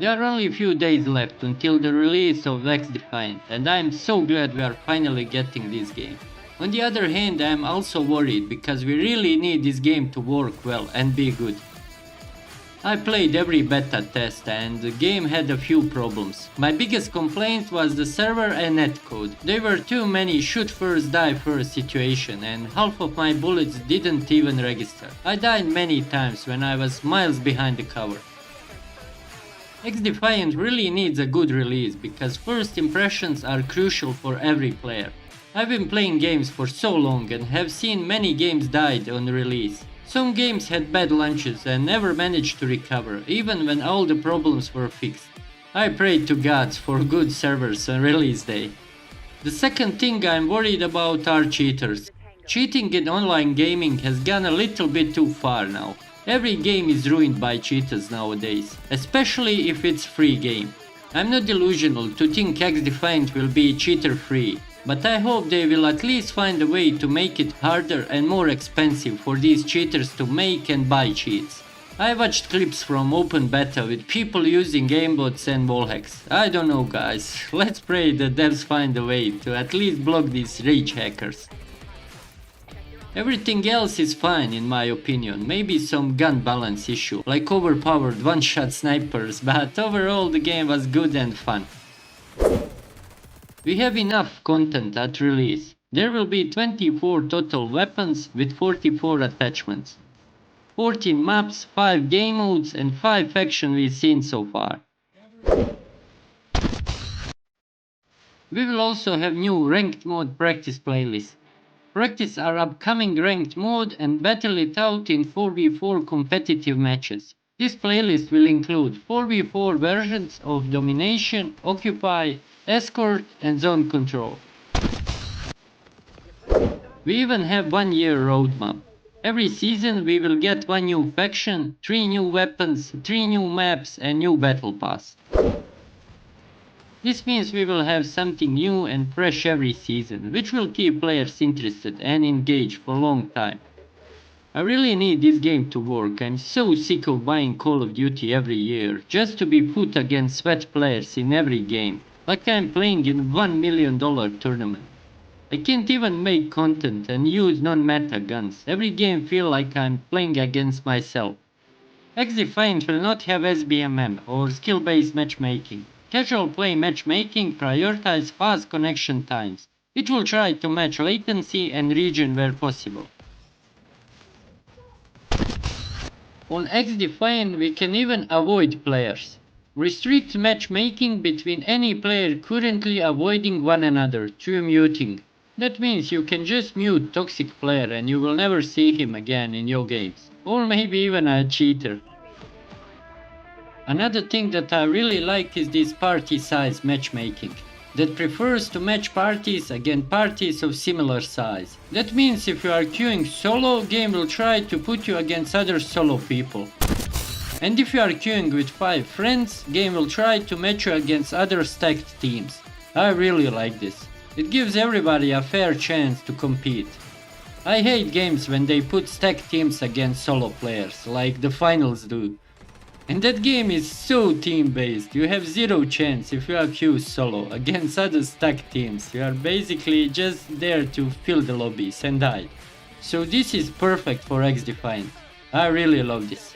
There are only a few days left until the release of XDefiant, and I am so glad we are finally getting this game. On the other hand, I am also worried because we really need this game to work well and be good. I played every beta test and the game had a few problems. My biggest complaint was the server and netcode. There were too many shoot first die first situation and half of my bullets didn't even register. I died many times when I was miles behind the cover. XDefiant really needs a good release because first impressions are crucial for every player. I've been playing games for so long and have seen many games died on release. Some games had bad launches and never managed to recover, even when all the problems were fixed. I prayed to gods for good servers on release day. The second thing I'm worried about are cheaters. Cheating in online gaming has gone a little bit too far now. Every game is ruined by cheaters nowadays, especially if it's free game. I'm not delusional to think XDefiant will be cheater free. But I hope they will at least find a way to make it harder and more expensive for these cheaters to make and buy cheats. I watched clips from open beta with people using aimbots and wallhacks. I don't know guys, let's pray the devs find a way to at least block these rage hackers. Everything else is fine in my opinion, maybe some gun balance issue like overpowered one-shot snipers, but overall the game was good and fun. We have enough content at release. There will be 24 total weapons with 44 attachments, 14 maps, 5 game modes and 5 factions we've seen so far. We will also have new ranked mode practice playlists. Practice our upcoming ranked mode and battle it out in 4v4 competitive matches. This playlist will include 4v4 versions of Domination, Occupy, Escort and Zone Control. We even have 1 year roadmap. Every season we will get 1 new faction, 3 new weapons, 3 new maps and new battle pass. This means we will have something new and fresh every season, which will keep players interested and engaged for a long time. I really need this game to work. I'm so sick of buying Call of Duty every year just to be put against sweat players in every game, like I'm playing in $1 million tournament. I can't even make content and use non-meta guns. Every game feel like I'm playing against myself. XDefiant will not have SBMM or skill-based matchmaking. Casual play matchmaking prioritizes fast connection times. It will try to match latency and region where possible. On XDefiant we can even avoid players. Restrict matchmaking between any player currently avoiding one another through muting. That means you can just mute toxic player and you will never see him again in your games. Or maybe even a cheater. Another thing that I really like is this party size matchmaking that prefers to match parties against parties of similar size. That means if you are queuing solo, game will try to put you against other solo people. And if you are queuing with 5 friends, game will try to match you against other stacked teams. I really like this. It gives everybody a fair chance to compete. I hate games when they put stacked teams against solo players, like the finals do. And that game is so team based, you have zero chance if you are queued solo against other stacked teams. You are basically just there to fill the lobbies and die. So this is perfect for XDefiant. I really love this.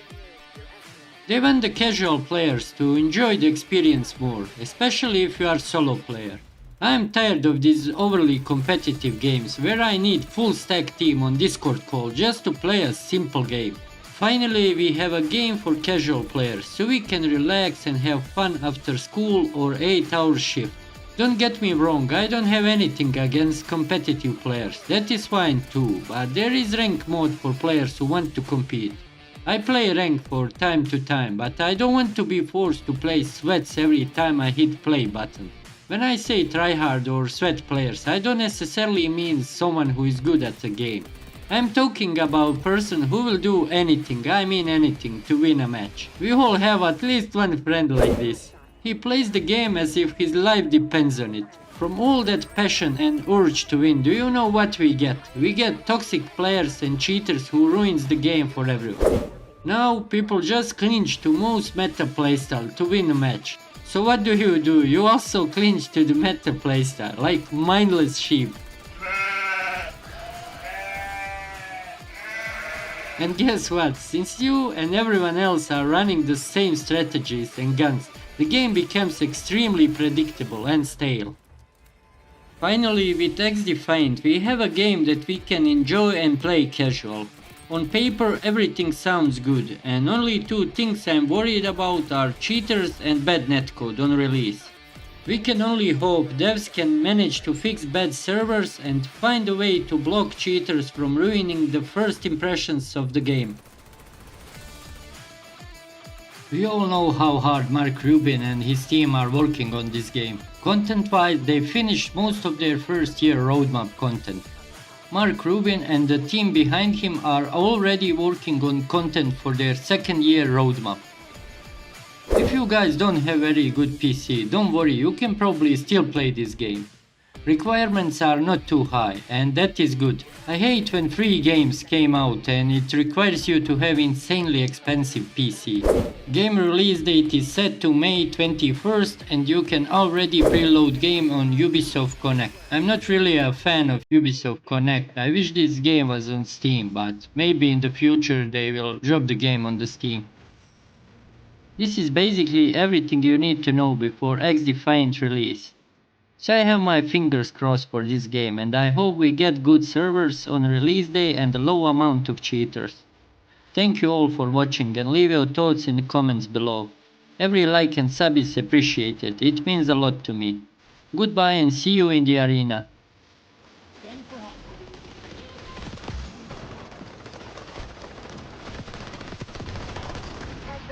They want the casual players to enjoy the experience more, especially if you are solo player. I am tired of these overly competitive games where I need full stack team on Discord call just to play a simple game. Finally, we have a game for casual players, so we can relax and have fun after school or 8-hour shift. Don't get me wrong, I don't have anything against competitive players, that is fine too, but there is rank mode for players who want to compete. I play rank for time to time, but I don't want to be forced to play sweats every time I hit play button. When I say tryhard or sweat players, I don't necessarily mean someone who is good at the game. I'm talking about a person who will do anything, I mean anything, to win a match. We all have at least one friend like this. He plays the game as if his life depends on it. From all that passion and urge to win, do you know what we get? We get toxic players and cheaters who ruins the game for everyone. Now people just clinch to most meta playstyle to win a match. So what do? You also clinch to the meta playstyle, like mindless sheep. And guess what? Since you and everyone else are running the same strategies and guns, the game becomes extremely predictable and stale. Finally, with XDefiant, we have a game that we can enjoy and play casual. On paper, everything sounds good, and only two things I'm worried about are cheaters and bad netcode on release. We can only hope devs can manage to fix bad servers and find a way to block cheaters from ruining the first impressions of the game. We all know how hard Mark Rubin and his team are working on this game. Content-wise, they finished most of their first year roadmap content. Mark Rubin and the team behind him are already working on content for their second year roadmap. If you guys don't have very good PC, don't worry, you can probably still play this game. Requirements are not too high, and that is good. I hate when free games came out and it requires you to have insanely expensive PC. Game release date is set to May 21st and you can already preload game on Ubisoft Connect. I'm not really a fan of Ubisoft Connect. I wish this game was on Steam, but maybe in the future they will drop the game on the Steam. This is basically everything you need to know before XDefiant release. So I have my fingers crossed for this game and I hope we get good servers on release day and a low amount of cheaters. Thank you all for watching and leave your thoughts in the comments below. Every like and sub is appreciated, it means a lot to me. Goodbye and see you in the arena. Heads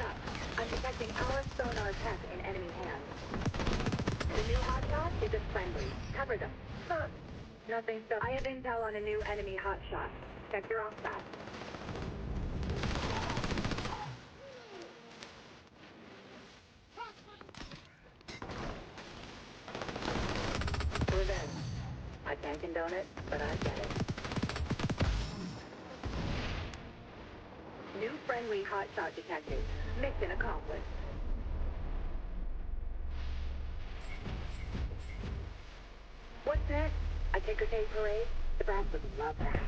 up. I'm detecting our sonar tech in enemy hands. The new hotshot is a friendly. Cover them. Huh. Nothing so. I have intel on a new enemy hotshot. Check your off that. Revenge. I can't condone it, but I get it. New friendly hotshot detected. Mission accomplished. What's next? A ticker tape parade? The brass would love that.